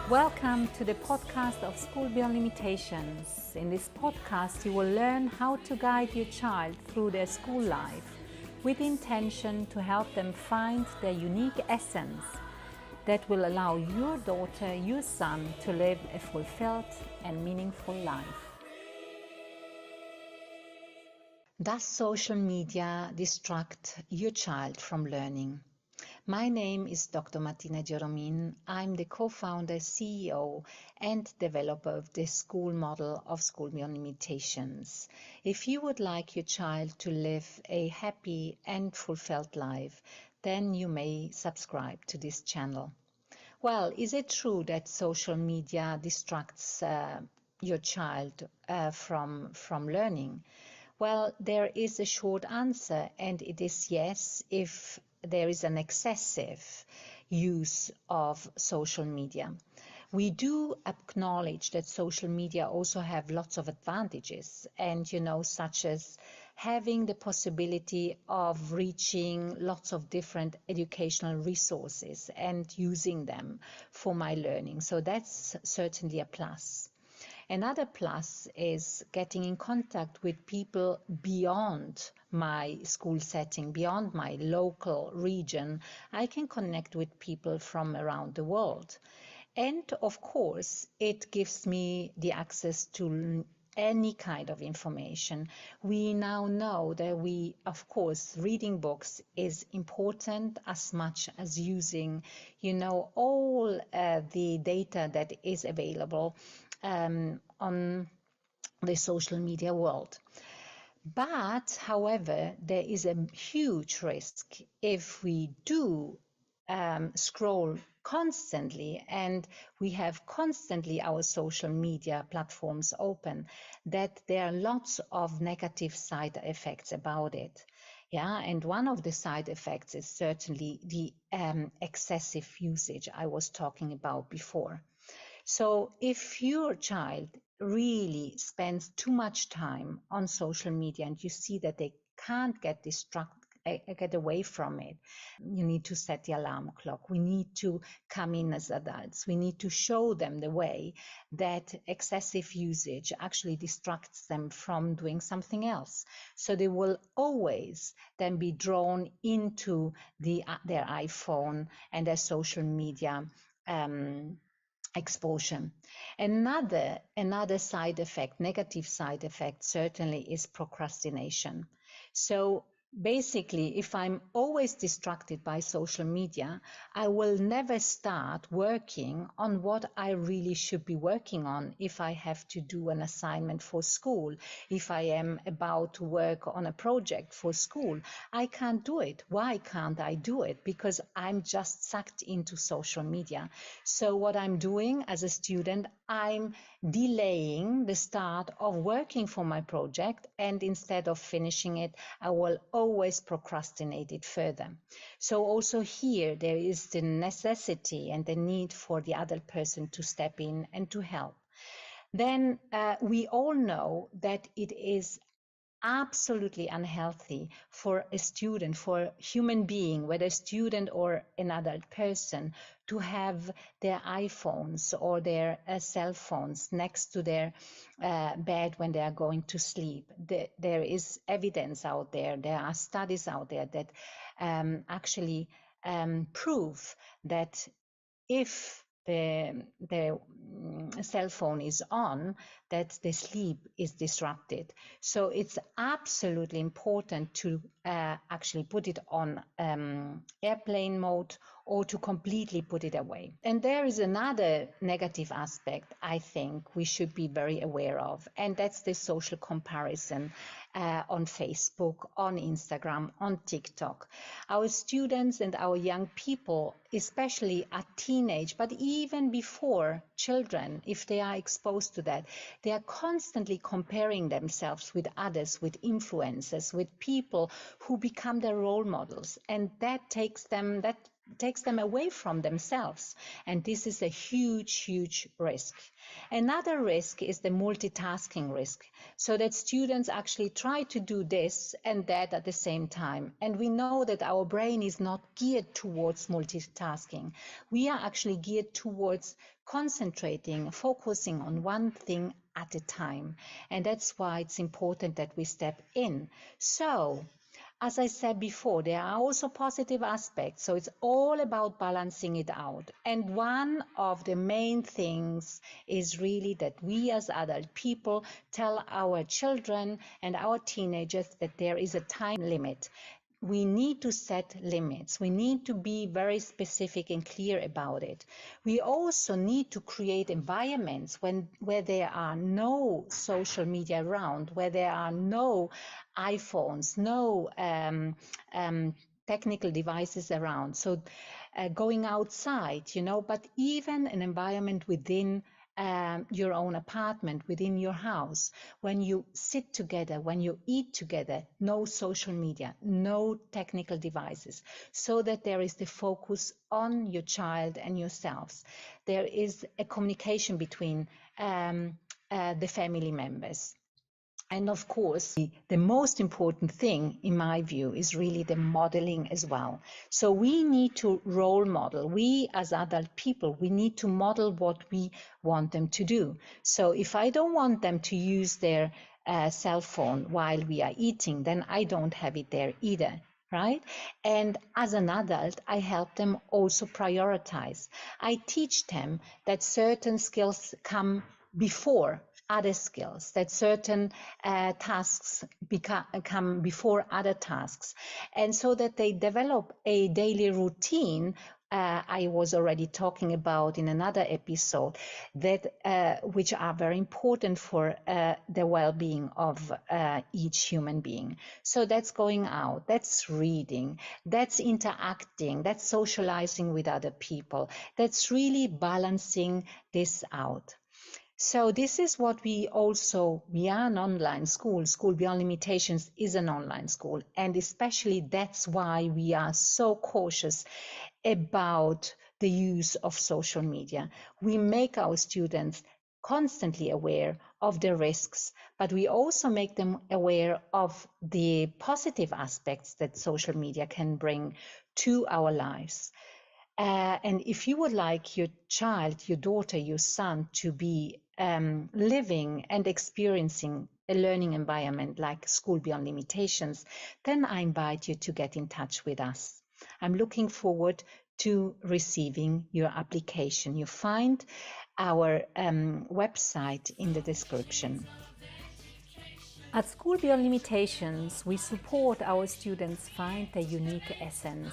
Welcome to the podcast of School Beyond Limitations. In this podcast, you will learn how to guide your child through their school life with intention to help them find their unique essence that will allow your daughter, your son to live a fulfilled and meaningful life. Does social media distract your child from learning? My name is Dr. Martina Geromin. I'm the co-founder, CEO, and developer of the school model of School Beyond Limitations. If you would like your child to live a happy and fulfilled life, then you may subscribe to this channel. Well, is it true that social media distracts your child from learning? Well, there is a short answer, and it is yes, if there is an excessive use of social media. We do acknowledge that social media also have lots of advantages, and such as having the possibility of reaching lots of different educational resources and using them for my learning. So that's certainly a plus. Another plus is getting in contact with people beyond my school setting, beyond my local region. I can connect with people from around the world. And of course, it gives me the access to any kind of information. We now know that of course, reading books is important as much as using, all the data that is available on the social media world. But, however, there is a huge risk if we do scroll constantly and we have constantly our social media platforms open, that there are lots of negative side effects about it. Yeah, and one of the side effects is certainly the excessive usage I was talking about before. So if your child really spends too much time on social media and you see that they can't get away from it, you need to set the alarm clock. We need to come in as adults. We need to show them the way that excessive usage actually distracts them from doing something else. So they will always then be drawn into their iPhone and their social media exposure. Another side effect, negative side effect, certainly is procrastination. So basically, if I'm always distracted by social media, I will never start working on what I really should be working on. If I have to do an assignment for school, if I am about to work on a project for school, I can't do it. Why can't I do it? Because I'm just sucked into social media. So what I'm doing as a student, I'm delaying the start of working for my project, and instead of finishing it, I will always procrastinate it further. So also here, there is the necessity and the need for the other person to step in and to help. Then we all know that it is absolutely unhealthy for a student, for a human being, whether a student or an adult person, to have their iPhones or their cell phones next to their bed when they are going to sleep. There is evidence out there, there are studies out there that actually prove that if the cell phone is on, that the sleep is disrupted. So it's absolutely important to actually put it on airplane mode or to completely put it away. And there is another negative aspect I think we should be very aware of, and that's the social comparison on Facebook, on Instagram, on TikTok. Our students and our young people, especially at teenage, but even before children, if they are exposed to that, they are constantly comparing themselves with others, with influencers, with people who become their role models. And that takes them away from themselves. And this is a huge risk. Another risk is the multitasking risk, so that students actually try to do this and that at the same time. And we know that our brain is not geared towards multitasking. We are actually geared towards concentrating, focusing on one thing at a time. And that's why it's important that we step in. So, as I said before, there are also positive aspects. So it's all about balancing it out. And one of the main things is really that we as adult people tell our children and our teenagers that there is a time limit. We need to set limits. We need to be very specific and clear about it. We also need to create environments where there are no social media around, where there are no iPhones, no technical devices around. So going outside, but even an environment within your own apartment, within your house, when you sit together, when you eat together, no social media, no technical devices, so that there is the focus on your child and yourselves. There is a communication between the family members. And of course, the most important thing, in my view, is really the modeling as well. So we need to role model. We, as adult people, we need to model what we want them to do. So if I don't want them to use their cell phone while we are eating, then I don't have it there either. Right? And as an adult, I help them also prioritize. I teach them that certain skills come before other skills, that certain tasks come before other tasks, and so that they develop a daily routine. I was already talking about in another episode that which are very important for the well-being of each human being. So that's going out, that's reading, that's interacting, that's socializing with other people, that's really balancing this out. So this is what we are an online school. School Beyond Limitations is an online school. And especially that's why we are so cautious about the use of social media. We make our students constantly aware of the risks, but we also make them aware of the positive aspects that social media can bring to our lives. And if you would like your child, your daughter, your son to be living and experiencing a learning environment like School Beyond Limitations, then I invite you to get in touch with us. I'm looking forward to receiving your application. You find our website in the description. At School Beyond Limitations, we support our students find their unique essence.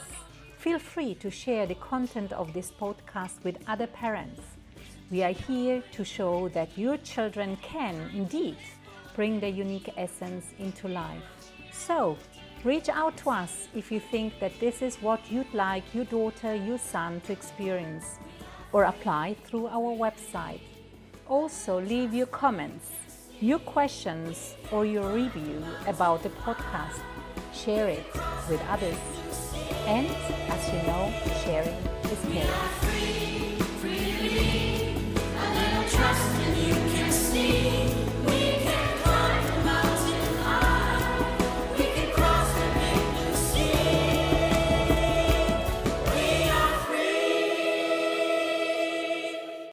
Feel free to share the content of this podcast with other parents. We are here to show that your children can, indeed, bring their unique essence into life. So, reach out to us if you think that this is what you'd like your daughter, your son to experience, or apply through our website. Also, leave your comments, your questions, or your review about the podcast. Share it with others. And, as you know, sharing is caring.